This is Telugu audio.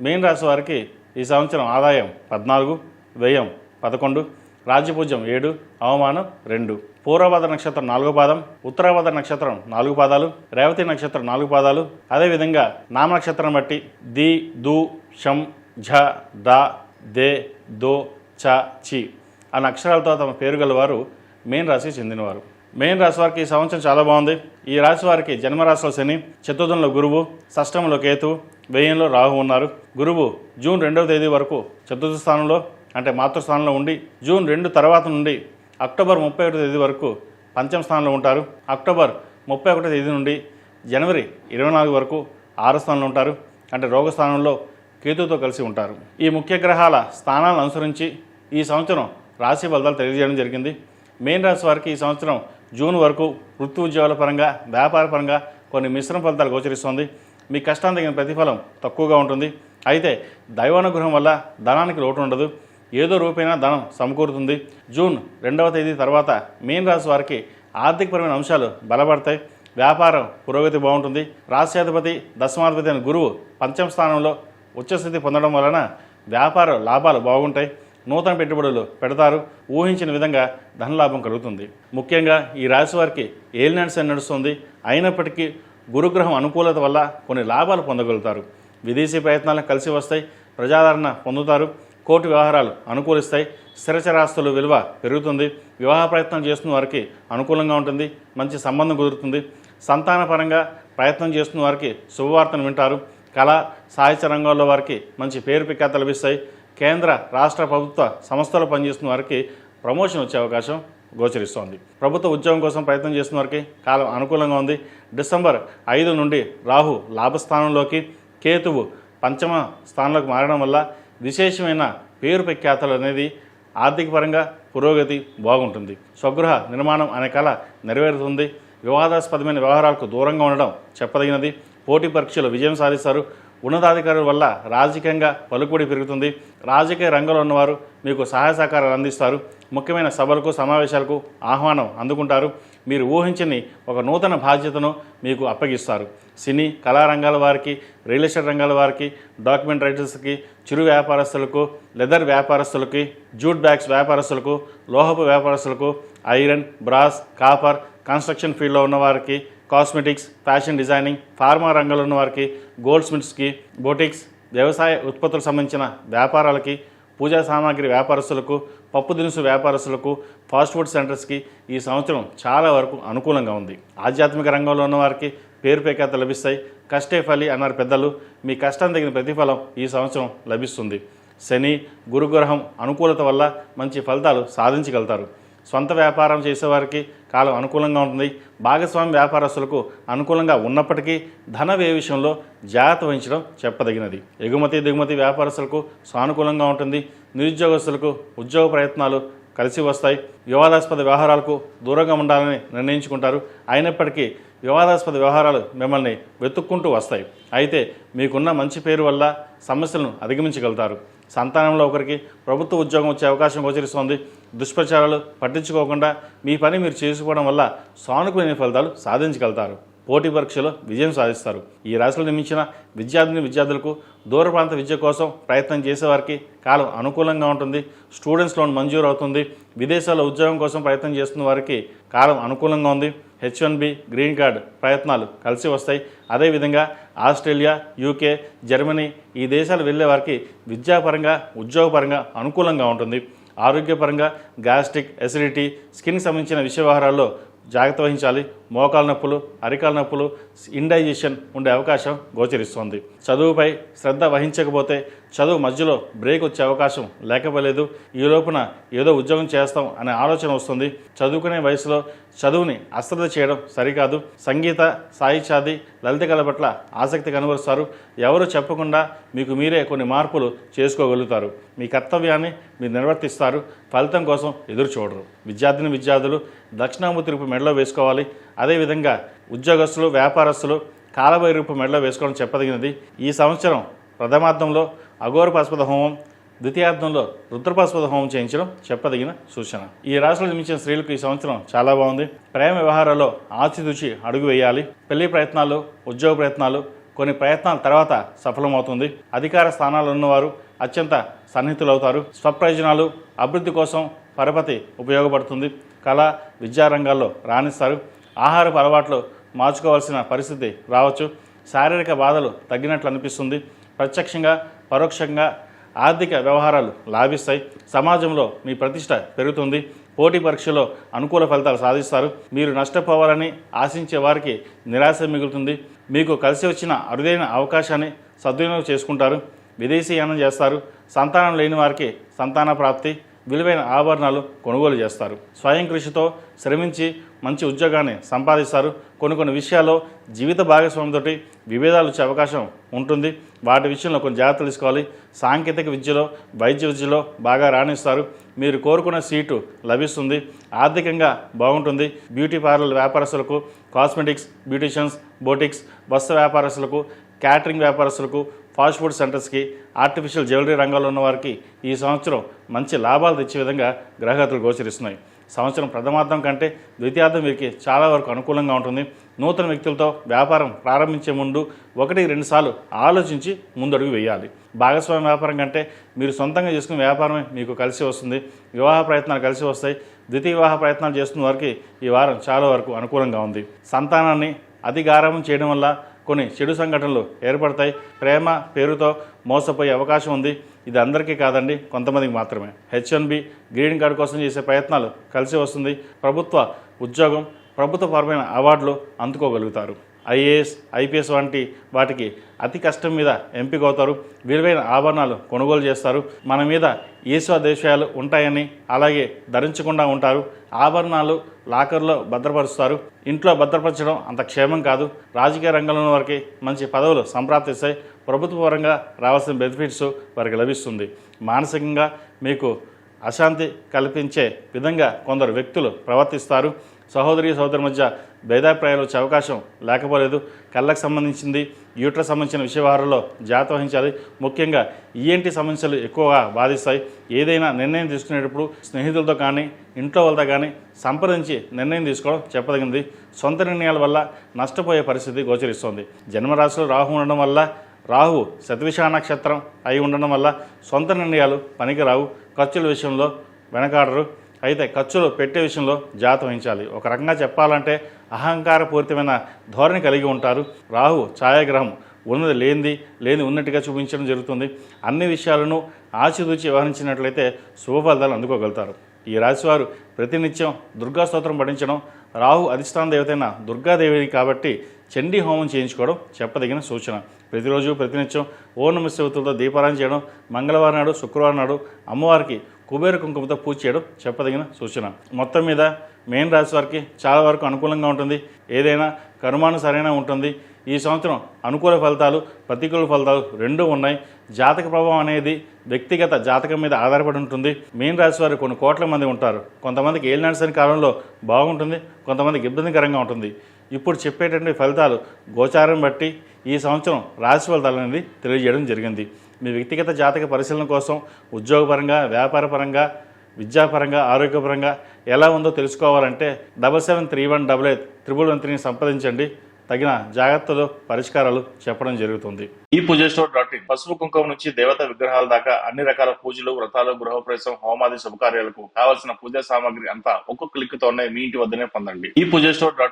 మీన రాశి వారికి ఈ సంవత్సరం ఆదాయం 14, వ్యయం 11, రాజ్యపూజ్యం 7, అవమానం 2. పూర్వభద్ర నక్షత్రం 4వ పాదం, ఉత్తరాభద్ర నక్షత్రం 4 పాదాలు, రేవతి నక్షత్రం 4 పాదాలు. అదేవిధంగా నామ నక్షత్రం బట్టి ది, దు, షం, ఝ, ద, దే, దో, చ, చి అన్న అక్షరాలతో తమ పేరు గలవారు మీన రాశికి చెందినవారు. మీన రాశి వారికి ఈ సంవత్సరం చాలా బాగుంది. ఈ రాశి వారికి జన్మరాశిలో శని, చతుర్థంలో గురువు, షష్టంలో కేతువు, వ్యయంలో రాహు ఉన్నారు. గురువు జూన్ 2వ తేదీ వరకు చతుర్థ స్థానంలో అంటే మాతృస్థానంలో ఉండి జూన్ 2 తర్వాత నుండి అక్టోబర్ 31వ తేదీ వరకు పంచమ స్థానంలో ఉంటారు. అక్టోబర్ 31వ తేదీ నుండి జనవరి 24 వరకు 6వ స్థానంలో ఉంటారు. అంటే రోగస్థానంలో కేతువుతో కలిసి ఉంటారు. ఈ ముఖ్య గ్రహాల స్థానాలను అనుసరించి ఈ సంవత్సరం రాశి ఫలితాలు తెలియజేయడం జరిగింది. మీన రాశి వారికి ఈ సంవత్సరం జూన్ వరకు వృత్తి ఉద్యోగాల పరంగా, వ్యాపార పరంగా కొన్ని మిశ్రమ ఫలితాలు గోచరిస్తుంది. మీ కష్టానికి తగిన ప్రతిఫలం తక్కువగా ఉంటుంది. అయితే దైవానుగ్రహం వల్ల ధనానికి లోటు ఉండదు. ఏదో రూపైనా ధనం సమకూరుతుంది. జూన్ 2వ తేదీ తర్వాత మీన రాశి వారికి ఆర్థికపరమైన అంశాలు బలపడతాయి. వ్యాపారం పురోగతి బాగుంటుంది. రాశ్యాధిపతి దశమాధిపతి అయిన గురువు పంచమ స్థానంలో ఉచ్చస్థితి పొందడం వలన వ్యాపార లాభాలు బాగుంటాయి. నూతన పెట్టుబడులు పెడతారు. ఊహించిన విధంగా ధనలాభం కలుగుతుంది. ముఖ్యంగా ఈ రాశి వారికి ఏలినాటి శని నడుస్తుంది. అయినప్పటికీ గురుగ్రహం అనుకూలత వల్ల కొన్ని లాభాలు పొందగలుగుతారు. విదేశీ ప్రయత్నాలు కలిసి వస్తాయి. ప్రజాదరణ పొందుతారు. కోర్టు వ్యవహారాలు అనుకూలిస్తాయి. స్థిరచరాస్తుల విలువ పెరుగుతుంది. వివాహ ప్రయత్నం చేస్తున్న వారికి అనుకూలంగా ఉంటుంది. మంచి సంబంధం కుదురుతుంది. సంతానపరంగా ప్రయత్నం చేస్తున్న వారికి శుభవార్తను వింటారు. కళ, సాహిత్య రంగంలో వారికి మంచి పేరు ప్రఖ్యాతలు లభిస్తాయి. కేంద్ర రాష్ట్ర ప్రభుత్వ సంస్థలు పనిచేస్తున్న వారికి ప్రమోషన్ వచ్చే అవకాశం గోచరిస్తోంది. ప్రభుత్వ ఉద్యోగం కోసం ప్రయత్నం చేస్తున్న వారికి కాలం అనుకూలంగా ఉంది. డిసెంబర్ 5 నుండి రాహు లాభస్థానంలోకి, కేతువు పంచమ స్థానంలోకి మారడం వల్ల విశేషమైన పేరు ప్రఖ్యాతలు అనేది ఆర్థిక పరంగా పురోగతి బాగుంటుంది. స్వగృహ నిర్మాణం అనే కళ నెరవేరుతుంది. వివాదాస్పదమైన వ్యవహారాలకు దూరంగా ఉండడం చెప్పదగినది. పోటీ పరీక్షలు విజయం సాధిస్తారు. ఉన్నతాధికారుల వల్ల రాజకీయంగా పలుకుబడి పెరుగుతుంది. రాజకీయ రంగంలో ఉన్నవారు మీకు సహాయ సహకారాలు అందిస్తారు. ముఖ్యమైన సభలకు, సమావేశాలకు ఆహ్వానం అందుకుంటారు. మీరు ఊహించని ఒక నూతన బాధ్యతను మీకు అప్పగిస్తారు. సినీ, కళారంగాల వారికి, రియల్ ఎస్టేట్ రంగాల వారికి, డాక్యుమెంట్ రైటర్స్కి, చిరు వ్యాపారస్తులకు, లెదర్ వ్యాపారస్తులకి, జూట్ బ్యాగ్స్ వ్యాపారస్తులకు, లోహపు వ్యాపారస్తులకు, ఐరన్, బ్రాస్, కాపర్, కన్స్ట్రక్షన్ ఫీల్డ్లో ఉన్నవారికి, కాస్మెటిక్స్, ఫ్యాషన్ డిజైనింగ్, ఫార్మా రంగంలో ఉన్న వారికి, గోల్డ్ స్మిత్స్కి, బొటిక్స్, వ్యవసాయ ఉత్పత్తులకు సంబంధించిన వ్యాపారాలకి, పూజా సామాగ్రి వ్యాపారస్తులకు, పప్పు దినుసు వ్యాపారస్తులకు, ఫాస్ట్ ఫుడ్ సెంటర్స్కి ఈ సంవత్సరం చాలా వరకు అనుకూలంగా ఉంది. ఆధ్యాత్మిక రంగంలో ఉన్నవారికి పేరు ప్రఖ్యాతలు లభిస్తాయి. కష్టే ఫలి అన్నారు పెద్దలు. మీ కష్టం తగిన ప్రతిఫలం ఈ సంవత్సరం లభిస్తుంది. శని, గురుగ్రహం అనుకూలత వల్ల మంచి ఫలితాలు సాధించగలుగుతారు. సొంత వ్యాపారం చేసేవారికి కాలం అనుకూలంగా ఉంటుంది. భాగస్వామి వ్యాపారస్తులకు అనుకూలంగా ఉన్నప్పటికీ ధన వ్యయ విషయంలో జాగ్రత్త వహించడం చెప్పదగినది. ఎగుమతి దిగుమతి వ్యాపారస్తులకు సానుకూలంగా ఉంటుంది. నిరుద్యోగస్తులకు ఉద్యోగ ప్రయత్నాలు కలిసి వస్తాయి. వివాదాస్పద వ్యవహారాలకు దూరంగా ఉండాలని నిర్ణయించుకుంటారు. అయినప్పటికీ వివాదాస్పద వ్యవహారాలు మిమ్మల్ని వెతుక్కుంటూ వస్తాయి. అయితే మీకున్న మంచి పేరు వల్ల సమస్యలను అధిగమించగలుగుతారు. సంతానంలో ఒకరికి ప్రభుత్వ ఉద్యోగం వచ్చే అవకాశం గోచరిస్తోంది. దుష్ప్రచారాలు పట్టించుకోకుండా మీ పని మీరు చేసుకోవడం వల్ల సానుకూల ఫలితాలు సాధించగలుగుతారు. పోటీ పరీక్షలో విజయం సాధిస్తారు. ఈ రాశిలో నిర్మించిన విద్యార్థులకు దూర ప్రాంత విద్య కోసం ప్రయత్నం చేసేవారికి కాలం అనుకూలంగా ఉంటుంది. స్టూడెంట్స్ లోన్ మంజూరు అవుతుంది. విదేశాల్లో ఉద్యోగం కోసం ప్రయత్నం చేస్తున్న వారికి కాలం అనుకూలంగా ఉంది. H1B, గ్రీన్ కార్డ్ ప్రయత్నాలు కలిసి వస్తాయి. అదేవిధంగా ఆస్ట్రేలియా, UK, జర్మనీ ఈ దేశాలు వెళ్ళే వారికి విద్యాపరంగా, ఉద్యోగపరంగా అనుకూలంగా ఉంటుంది. ఆరోగ్యపరంగా గ్యాస్ట్రిక్, ఎసిడిటీ, స్కిన్కి సంబంధించిన విషయ వ్యవహారాల్లో జాగ్రత్త వహించాలి. మోకాల నొప్పులు, అరికాల నొప్పులు, ఇండైజెషన్ ఉండే అవకాశం గోచరిస్తోంది. చదువుపై శ్రద్ధ వహించకపోతే చదువు మధ్యలో బ్రేక్ వచ్చే అవకాశం లేకపోలేదు. ఈ లోపున ఏదో ఉద్యోగం చేస్తాం అనే ఆలోచన వస్తుంది. చదువుకునే వయసులో చదువుని అశ్రద్ధ చేయడం సరికాదు. సంగీత, సాహిత్యాది, లలిత కళ పట్ల ఆసక్తి కనబరుస్తారు. ఎవరు చెప్పకుండా మీకు మీరే కొన్ని మార్పులు చేసుకోగలుగుతారు. మీ కర్తవ్యాన్ని మీరు నిర్వర్తిస్తారు. ఫలితం కోసం ఎదురు చూడరు. విద్యార్థులు దక్షిణామూర్తి రూపు మెడలో వేసుకోవాలి. అదేవిధంగా ఉద్యోగస్తులు, వ్యాపారస్తులు కాలభైరవ రూపు మెడలో వేసుకోవడం చెప్పదగినది. ఈ సంవత్సరం ప్రథమార్థంలో అఘోర పాశుపత హోమం, ద్వితీయార్థంలో రుద్రపాశుపత హోమం చేయించడం చెప్పదగిన సూచన. ఈ రాశిలో జన్మించిన స్త్రీలకు ఈ సంవత్సరం చాలా బాగుంది. ప్రేమ వ్యవహారాల్లో ఆచితూచి అడుగు వేయాలి. పెళ్లి ప్రయత్నాలు, ఉద్యోగ ప్రయత్నాలు కొన్ని ప్రయత్నాల తర్వాత సఫలమవుతుంది. అధికార స్థానాల్లో ఉన్నవారు అత్యంత సన్నిహితులవుతారు. స్వప్రయోజనాలు అభివృద్ధి కోసం పరపతి ఉపయోగపడుతుంది. కళ విద్యారంగాల్లో రాణిస్తారు. ఆహారపు అలవాట్లు మార్చుకోవాల్సిన పరిస్థితి రావచ్చు. శారీరక బాధలు తగ్గినట్లు అనిపిస్తుంది. ప్రత్యక్షంగా పరోక్షంగా ఆర్థిక వ్యవహారాలు లాభిస్తాయి. సమాజంలో మీ ప్రతిష్ట పెరుగుతుంది. పోటీ పరీక్షలో అనుకూల ఫలితాలు సాధిస్తారు. మీరు నష్టపోవాలని ఆశించే వారికి నిరాశ మిగులుతుంది. మీకు కలిసి వచ్చిన అరుదైన అవకాశాన్ని సద్వినియోగం చేసుకుంటారు. విదేశీయానం చేస్తారు. సంతానం లేని వారికి సంతాన ప్రాప్తి, విలువైన ఆభరణాలు కొనుగోలు చేస్తారు. స్వయం కృషితో శ్రమించి మంచి ఉద్యోగాన్ని సంపాదిస్తారు. కొన్ని విషయాల్లో జీవిత భాగస్వామితోటి విభేదాలు వచ్చే అవకాశం ఉంటుంది. వాటి విషయంలో కొన్ని జాగ్రత్తలు తీసుకోవాలి. సాంకేతిక విద్యలో, వైద్య విద్యలో బాగా రాణిస్తారు. మీరు కోరుకున్న సీటు లభిస్తుంది. ఆర్థికంగా బాగుంటుంది. బ్యూటీ పార్లర్ వ్యాపారస్తులకు, కాస్మెటిక్స్, బ్యూటీషియన్స్, బోటిక్స్, వస్త్ర వ్యాపారస్తులకు, క్యాటరింగ్ వ్యాపారస్తులకు, ఫాస్ట్ ఫుడ్ సెంటర్స్కి, ఆర్టిఫిషియల్ జ్యువెలరీ రంగంలో ఉన్న వారికి ఈ సంవత్సరం మంచి లాభాలు తెచ్చే విధంగా గ్రహగతులు గోచరిస్తున్నాయి. సంవత్సరం ప్రథమార్థం కంటే ద్వితీయార్థం వీరికి చాలా వరకు అనుకూలంగా ఉంటుంది. నూతన వ్యక్తులతో వ్యాపారం ప్రారంభించే ముందు 1-2 సార్లు ఆలోచించి ముందడుగు వేయాలి. భాగస్వామ్య వ్యాపారం కంటే మీరు సొంతంగా చేసుకునే వ్యాపారమే మీకు కలిసి వస్తుంది. వివాహ ప్రయత్నాలు కలిసి వస్తాయి. ద్వితీయ వివాహ ప్రయత్నాలు చేస్తున్న వారికి ఈ వారం చాలా వరకు అనుకూలంగా ఉంది. సంతానాన్ని అతి గారాబం చేయడం వల్ల కొన్ని చెడు సంఘటనలు ఏర్పడతాయి. ప్రేమ పేరుతో మోసపోయే అవకాశం ఉంది. ఇది అందరికీ కాదండి, కొంతమందికి మాత్రమే. H1B గ్రీన్ కార్డు కోసం చేసే ప్రయత్నాలు కలిసి వస్తుంది. ప్రభుత్వ ఉద్యోగం, ప్రభుత్వపరమైన అవార్డులు అందుకోగలుగుతారు. IAS, IPS వంటి వాటికి అతి కష్టం మీద ఎంపిక అవుతారు. విలువైన ఆభరణాలు కొనుగోలు చేస్తారు. మన మీద ఈశ్వదేశాలు ఉంటాయని అలాగే ధరించకుండా ఉంటారు. ఆభరణాలు లాకర్లో భద్రపరుస్తారు. ఇంట్లో భద్రపరచడం అంత క్షేమం కాదు. రాజకీయ రంగంలో ఉన్న వారికి మంచి పదవులు సంప్రాప్తిస్తాయి. ప్రభుత్వ పరంగా రావాల్సిన బెనిఫిట్స్ వారికి లభిస్తుంది. మానసికంగా మీకు అశాంతి కల్పించే విధంగా కొందరు వ్యక్తులు ప్రవర్తిస్తారు. సహోదరి మధ్య భేదాభిప్రాయాలు వచ్చే అవకాశం లేకపోలేదు. కళ్ళకు సంబంధించింది, యూట్రస్ సంబంధించిన విషయవారంలో జాగ్రత్త వహించాలి. ముఖ్యంగా ENT సమస్యలు ఎక్కువగా బాధిస్తాయి. ఏదైనా నిర్ణయం తీసుకునేటప్పుడు స్నేహితులతో కానీ ఇంట్లో వాళ్ళతో కానీ సంప్రదించి నిర్ణయం తీసుకోవడం చెప్పదగింది. సొంత నిర్ణయాల వల్ల నష్టపోయే పరిస్థితి గోచరిస్తోంది. జన్మరాశిలో రాహు ఉండడం వల్ల, రాహు శతవిష నక్షత్రం అయి ఉండడం వల్ల సొంత నిర్ణయాలు పనికిరావు. ఖర్చుల విషయంలో వెనకాడరు. అయితే ఖర్చులు పెట్టే విషయంలో జాగ్రత్త వహించాలి. ఒక రకంగా చెప్పాలంటే అహంకారపూరితమైన ధోరణి కలిగి ఉంటారు. రాహు ఛాయాగ్రహం ఉన్నది లేని ఉన్నట్టుగా చూపించడం జరుగుతుంది. అన్ని విషయాలను ఆచితూచి వ్యవహరించినట్లయితే శుభ ఫలితాలు అందుకోగలుగుతారు. ఈ రాశివారు ప్రతినిత్యం దుర్గా స్తోత్రం పఠించడం, రాహు అధిష్టాన దేవతైన దుర్గాదేవి కాబట్టి చండీ హోమం చేయించుకోవడం చెప్పదగిన సూచన. ప్రతిరోజు ప్రతినిత్యం ఓం నమః శివాయతో దీపారాధన చేయడం, మంగళవారం నాడు, శుక్రవారం నాడు అమ్మవారికి కుబేర కుంకుమతో పూజ చేయడం చెప్పదగిన సూచన. మొత్తం మీద మేన్ రాశి వారికి చాలా వరకు అనుకూలంగా ఉంటుంది. ఏదైనా కర్మానుసారంగా ఉంటుంది. ఈ సంవత్సరం అనుకూల ఫలితాలు, ప్రతికూల ఫలితాలు రెండూ ఉన్నాయి. జాతక ప్రభావం అనేది వ్యక్తిగత జాతకం మీద ఆధారపడి ఉంటుంది. మీన రాశి వారు కొన్ని కోట్ల మంది ఉంటారు. కొంతమందికి ఏలినాటి శని కాలంలో బాగుంటుంది, కొంతమందికి ఇబ్బందికరంగా ఉంటుంది. ఇప్పుడు చెప్పేటువంటి ఫలితాలు గోచారం బట్టి ఈ సంవత్సరం రాశి ఫలితాలు అనేది తెలియజేయడం జరిగింది. మీ వ్యక్తిగత జాతక పరిశీలన కోసం ఉద్యోగపరంగా, వ్యాపారపరంగా, విద్యాపరంగా, ఆరోగ్యపరంగా ఎలా ఉందో తెలుసుకోవాలంటే 7731881113 సంప్రదించండి. తగిన జాగ్రత్తలు, పరిష్కారాలు చెప్పడం జరుగుతుంది. ఈ పూజస్టోర్.in పసుపు కుంకుమ నుంచి దేవత విగ్రహాల దాకా అన్ని రకాల పూజలు, వ్రతాలు, గృహప్రవేశం, హోమాది శుభకార్యాలకు కావలసిన పూజా సామాగ్రి అంతా ఒక్కొక్క క్లిక్ తోనే మీ ఇంటి వద్దనే పొందండి. ఈ పూజస్టోర్.in